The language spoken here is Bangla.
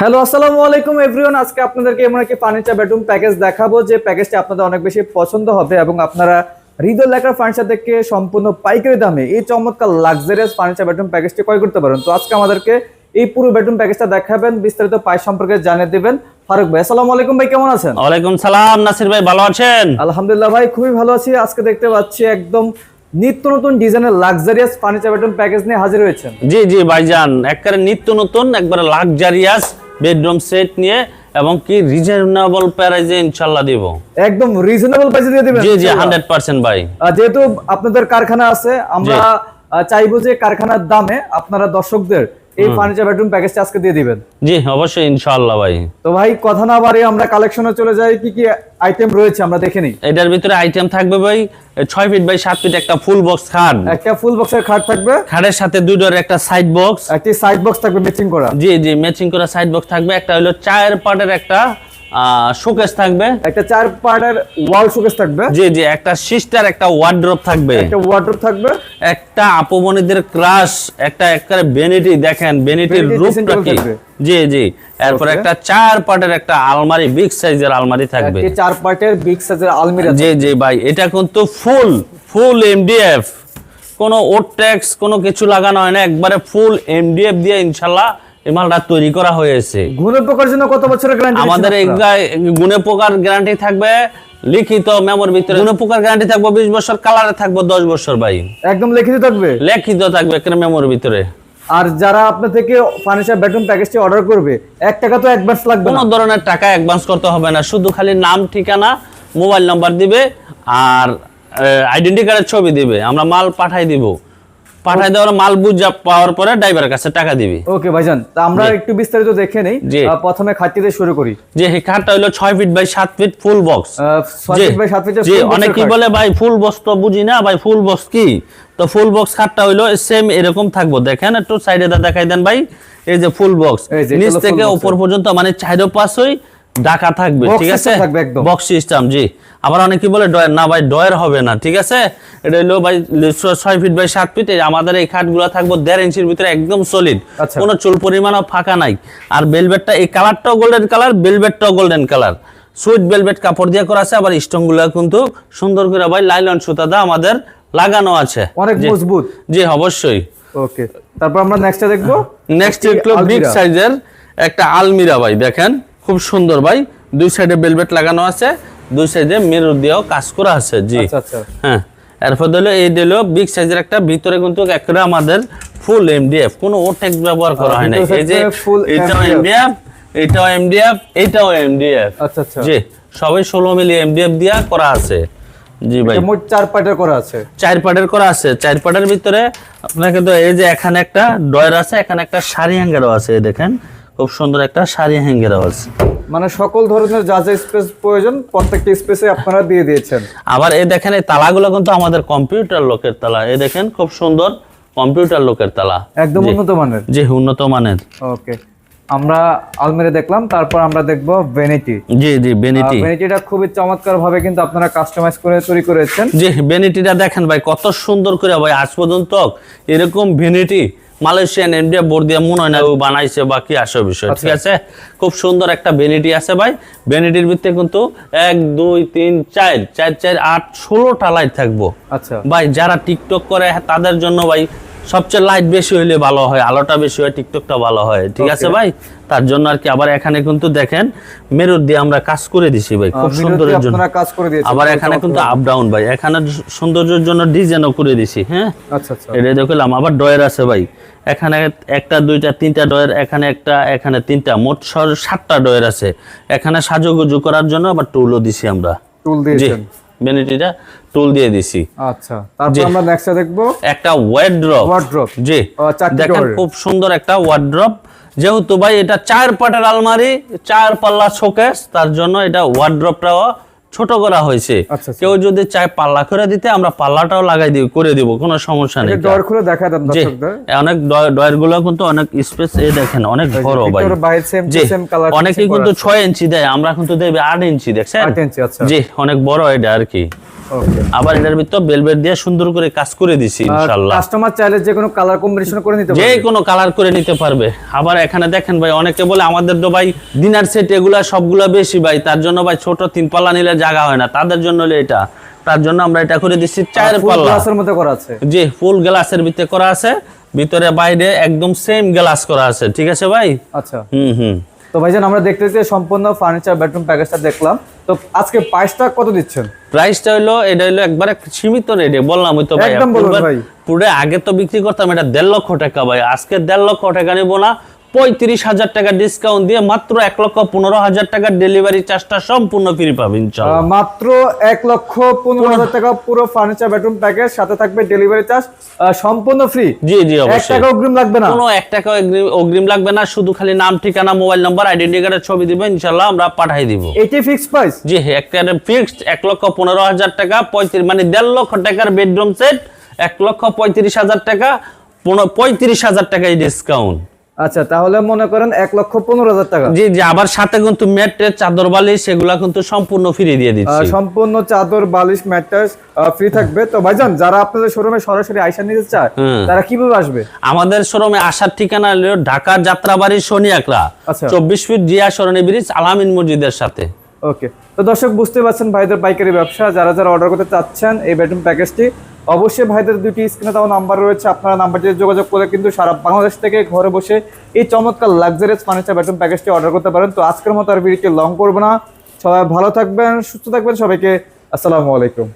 হ্যালো আসসালামু আলাইকুম এভরিওয়ান। আজকে আপনাদেরকে এমন একটি ফার্নিচার বেডরুম প্যাকেজ দেখাবো যে প্যাকেজটি আপনাদের অনেক বেশি পছন্দ হবে এবং আপনারা হৃদয় লেখার ফার্নিচার থেকে সম্পূর্ণ পাইকারি দামে এই চমৎকার লাক্সারিয়াস ফার্নিচার বেডরুম প্যাকেজটি ক্রয় করতে পারেন। তো আজকে আমাদেরকে এই পুরো বেডরুম প্যাকেজটা দেখাবেন, বিস্তারিত প্রাইস সম্পর্কে জানিয়ে দিবেন ফারুক ভাই। আসসালামু আলাইকুম ভাই, কেমন আছেন? ওয়ালাইকুম সালাম নাসির ভাই, ভালো আছেন? আলহামদুলিল্লাহ ভাই, খুবই ভালো আছি। আজকে দেখতে পাচ্ছি একদম নিত্য নতুন ডিজাইনের লাক্সারিয়াস ফার্নিচার বেডরুম প্যাকেজ নিয়ে হাজির হয়েছেন। জি জি ভাইজান, একবারে নিত্য নতুন একবারে লাক্সারিয়াস বেডরুম সেট নিয়ে এবং কি রিজনেবল প্রাইসে ইনশাআল্লাহ দিব। একদম রিজনেবল প্রাইসে দিয়ে দিবেন? জি জি 100% ভাই। যেহেতু আপনাদের কারখানা আছে, আমরা চাইবো যে কারখানার দামে আপনারা দর্শকদের এই ফার্নিচার বেডরুম প্যাকেজটা আজকে দিয়ে দিবেন। জি অবশ্যই ইনশাআল্লাহ ভাই। তো ভাই কথা না বাড়িয়ে আমরা কালেকশনে চলে যাই। কি কি আইটেম রয়েছে আমরা দেখে নিই। এটার ভিতরে আইটেম থাকবে ভাই 6 ফিট বাই 7 ফিট একটা ফুল বক্স খাট, একটা ফুল বক্সের খাট থাকবে, খাটের সাথে দুই ডোর একটা সাইড বক্স, একটি সাইড বক্স থাকবে ম্যাচিং করা। জি জি ম্যাচিং করা সাইড বক্স থাকবে, একটা হলো 4 পার্টের একটা শোকেস থাকবে, একটা 4 পার্টের ওয়াল শোকেস থাকবে। জি জি একটা সিস্টার একটা ওয়ার্ড্রপ থাকবে, একটা ওয়ার্ডরোব থাকবে, একটা আপমনিদের ক্রাশ, একটা একবারে ভ্যানিটি, দেখেন ভ্যানিটির রূপটা কি। জি জি এরপর একটা 4 পার্টের একটা আলমারি, বিগ সাইজের আলমারি থাকবে, একটা 4 পার্টের বিগ সাইজের আলমিরা। জি জি ভাই, এটা কিন্তু ফুল এমডিএফ, কোনো ওড ট্যাক্স কোনো কিছু লাগানো হয় না, একবারে ফুল এমডিএফ দিয়ে ইনশাআল্লাহ এই মালটা তৈরি করা হয়েছে। গুণে পোকার জন্য কত বছরের গ্যারান্টি? আমাদের এই গুণে পোকার গ্যারান্টি থাকবে লিখিত মেমোর ভিতরে, গুণে পোকার গ্যারান্টি থাকবে 20 বছর, কালারে থাকবে 10 বছর ভাই। একদম লিখিত থাকবে? লিখিত থাকবে একটা মেমোর ভিতরে। আর যারা আপনার থেকে ফার্নিচার বেডরুম প্যাকেজটি অর্ডার করবে 1 টাকা তো অ্যাডভান্স লাগবে না? কোনো ধরনের টাকা অ্যাডভান্স করতে হবে না, শুধু খালি নাম, ঠিকানা, মোবাইল নাম্বার দিবে আর আইডেন্টি কার্ডের ছবি দিবে, আমরা মাল পাঠাই দিব। পাঠাই দেওয়ার মাল বুঝা পাওয়ার পরে ড্রাইভারের কাছে টাকা দিবি। ওকে ভাইজান, তা আমরা একটু বিস্তারিত দেখে নেই। প্রথমে খাটটি দিয়ে শুরু করি। যে এই খাটটা হলো 6 feet by 7 feet full box. 6 feet by 7 ফিটের জি অনেকেই বলে ভাই ফুল বক্স তো বুঝি না ভাই, ফুল বক্স কি? তো ফুল বক্স খাটটা হলো সেম এরকম থাকবো, দেখেন একটু সাইডে দেখাই দেন ভাই। এই যে ফুল বক্স, নিচ থেকে উপর পর্যন্ত মানে 4 পাশই ঢাকা থাকবে, ঠিক আছে? Box system. জি আবার অনেকে বলে ডয়ার, না ভাই ডয়ার হবে না, ঠিক আছে? এটা হলো ভাই 6 ফিট বাই 7 ফিট। আমাদের এই খাটগুলো থাকবো 1.5 ইঞ্চির ভিতরে, একদম সলিড, কোনো চুল পরিমাণও ফাঁকা নাই। আর বেলভেটটা, এই কালারটাও গোল্ডেন কালার, বেলভেটটাও গোল্ডেন কালার, সুইট বেলভেট কাপড় দিয়ে করা আছে। আবার স্টোন গুলো কিন্তু সুন্দর করে ভাই লাইলন সুতা দা আমাদের লাগানো আছে, অনেক মজবুত। জি অবশ্যই। ওকে, তারপর আমরা নেক্সটটা দেখবো। নেক্সট হলো বিগ সাইজের একটা আলমিরা ভাই, দেখেন খুব সুন্দর ভাই, দুই সাইডে বেলভেট লাগানো আছে, দুই সাইডে মিরর দিয়েও কাজ করা আছে। জি হ্যাঁ, এরপর হলো এই দিলো বিগ সাইজের একটা, ভিতরে কিন্তু একটা আমাদের ফুল এমডিএফ, কোনো ওটেক্স ব্যবহার করা হয় না। এই যে এটাও এমডিএফ, এটাও এমডিএফ, এটাও এমডিএফ। আচ্ছা আচ্ছা, জি সবাই 16 মিলি এমডিএফ দিয়া করা আছে। জি ভাই, মোট 4 পার্টের করা আছে। 4 পার্টের করা আছে। 4 পার্টের ভিতরে আপনাকে তো এই যে এখানে একটা ডয়ার আছে, এখানে একটা শাড়ি হ্যাঙ্গারও আছে, দেখেন খুব সুন্দর একটা শাড়ি হ্যাঙ্গারও আছে। মানে সকল ধরনের যা যা স্পেস প্রয়োজন প্রত্যেকটা স্পেসে আপনারা দিয়ে দিয়েছেন। আবার এই দেখেন এই তালাগুলো কিন্তু আমাদের কম্পিউটার লকের তালা, এই দেখেন খুব সুন্দর কম্পিউটার লকের তালা, একদম উন্নত মানের। জি উন্নত মানের। ওকে, আমরা আলমিরা দেখলাম, তারপর আমরা দেখবো ভ্যানিটি। জি জি ভ্যানিটি, ভ্যানিটিটা খুবই চমৎকার ভাবে কিন্তু আপনারা কাস্টমাইজ করে তৈরি করেছেন। জি ভ্যানিটিটা দেখেন ভাই কত সুন্দর করে ভাই, আজ পর্যন্ত এরকম ভ্যানিটি মালয়েশিয়ান এমডিএফ বোর্ড দিয়ে মনে হয় না ও বানাইছে বা কি আসে বিষয়, ঠিক আছে? খুব সুন্দর একটা ভ্যানিটি আছে ভাই। ভ্যানিটির ভিতরে কিন্তু 1 2 3 4 4 4 8 16টা লাইট থাকবো। আচ্ছা ভাই, যারা টিকটক করে তাদের জন্য ভাই সবচেয়ে লাইট বেশি হইলে ভালো হয়, আলোটা বেশি হয়, টিকটকটা ভালো হয়, ঠিক আছে ভাই? তার জন্য আর কি। আবার এখানে কিন্তু দেখেন মিরর দিয়ে আমরা কাজ করে দিছি ভাই, খুব সুন্দরের জন্য কাজ করে দিয়েছি। আবার এখানে কিন্তু আপ ডাউন ভাই, এখানে সৌন্দর্যের জন্য ডিজাইনও করে দিছি। হ্যাঁ আচ্ছা আচ্ছা, এটা দেখলাম। আবার ডয়ার আছে ভাই, এখানে একটা দুইটা তিনটা ডয়ার, এখানে একটা, এখানে তিনটা, মোট 7টা ডয়ার আছে। এখানে সাজুগুজু করার জন্য আবার টুলও দিছি আমরা, টুল দিয়েছেন ভ্যানিটিটা টুল দিয়ে দিছি। আচ্ছা, তারপর আমরা নেক্সটটা দেখবো একটা ওয়ার্ড্রপ। জি দেখেন খুব সুন্দর একটা ওয়ার্ড্রপ। যেহেতু ভাই এটা 4 পাটের আলমারি, 4 পাল্লা শোকেস, তার জন্য এটা ওয়ার্ড্রপটাও ছোট করা হয়েছে। কেউ যদি চায় পাল্লা করে দিতে, আমরা পাল্লাটাও লাগাই দিব, করে দিব, কোনো সমস্যা নেই। ডয়ার খুলে দেখা দেন দর্শকদের। অনেক ডয়ার গুলো কিন্তু অনেক স্পেস, এই দেখেন অনেক বড় ভাই। অনেকেই কিন্তু 6 ইঞ্চি দেয়, আমরা কিন্তু দেব 8 ইঞ্চি, দেখছেন? 8 ইঞ্চি, আচ্ছা। জি অনেক বড় এটা আর কি। ওকে। আবার এটার ভিতর বেলভেট দিয়ে সুন্দর করে কাজ করে দিছি ইনশাআল্লাহ। কাস্টমার চাইলে যে কোনো কালার কম্বিনেশন করে নিতে যে পারবে। কোনো কালার করে নিতে পারবে। আবার এখানে দেখেন ভাই, অনেকে বলে আমাদের তো ভাই ডিনার সেট এগুলা সবগুলা বেশি ভাই, তার জন্য ভাই ছোট 3 পাল্লা নিলে জায়গা হয় না, তাদের জন্য হলো এটা। তার জন্য আমরা এটা করে দিচ্ছি 4 ফুল পাল্লা। গ্লাসের মধ্যে করা আছে। জি, ফুল গ্লাসের ভিতরে করা আছে, ভিতরে বাইরে একদম সেম গ্লাস করা আছে, ঠিক আছে ভাই? আচ্ছা। হুম। তো ভাইজান আমরা দেখতেছি সম্পূর্ণ ফার্নিচার বেডরুম প্যাকেজটা দেখলাম, তো আজকে প্রাইসটা কত দিচ্ছেন? প্রাইসটা হলো, এটা হলো একবারে সীমিত রেটে বললাম তো ভাই। একদম বলুন ভাই। পুরো আগে তো বিক্রি করতাম এটা 1.5 লক্ষ টাকা ভাই, আজকে 1.5 লক্ষ টাকা নিব না, 35,000 টাকা ডিসকাউন্ট দিয়ে মাত্র 1,15,000 টাকা ডেলিভারি চার্জটা সম্পূর্ণ ফ্রি পাবেন ইনশাআল্লাহ। মাত্র 1,15,000 টাকা পুরো ফার্নিচার বেডরুম প্যাকেজ, সাথে থাকবে ডেলিভারি চার্জ সম্পূর্ণ ফ্রি। জি 1 অবশ্যই। টাকা অগ্রিম লাগবে না। কোনো 1 টাকা অগ্রিম লাগবে না, শুধু খালি নাম, ঠিকানা, মোবাইল নাম্বার, আইডেন্টি কার্ডের ছবি দিবেন, ইনশাআল্লাহ আমরা পাঠিয়ে দিব। এটি ফিক্সড প্রাইস? জি, একটা ফিক্সড 1,15,000 টাকা, 35 মানে 1.5 লক্ষ টাকার বেডরুম সেট, 1,35,000 টাকা, 35,000 টাকায় ডিসকাউন্ট। আচ্ছা, তাহলে মনে করেন 1,15,000 টাকা। জি, আবার সাথে কিন্তু ম্যাট্রেস, চাদর, বালিশ সেগুলা কিন্তু সম্পূর্ণ ফ্রি দিয়ে দিচ্ছি। সম্পূর্ণ চাদর, বালিশ, ম্যাট্রেস ফ্রি থাকবে। তো ভাইজান যারা আপনাদের শোরুমে সরাসরি আইসা নিতে চায় তারা কিভাবে আসবে? আমাদের শোরুমে আসার ঠিকানা হলো ঢাকা যাত্রাবাড়ি শনিয়াকড়া, আচ্ছা। 24 ফিট জিয়া সরণি ব্রিজ, আলামিন মসজিদের সাথে। ওকে। তো দর্শক বুঝতে পারছেন ভাইদের পাইকারি ব্যবসা, যারা যারা অর্ডার করতে চাচ্ছেন এই বেডরুম প্যাকেজটি, অবশ্যই ভাইদের দুটি স্ক্রিনে দেওয়া নাম্বার রয়েছে, আপনারা নাম্বারটি যোগাযোগ করে কিন্তু সারা বাংলাদেশ থেকে ঘরে বসে এই চমৎকার লাক্সারিয়াস ফার্নিচার বেডরুম প্যাকেজটি অর্ডার করতে পারেন। তো আজকের মতো আর ভিডিওটি লং করবো না, সবাই ভালো থাকবেন, সুস্থ থাকবেন, সবাইকে আসসালামু আলাইকুম।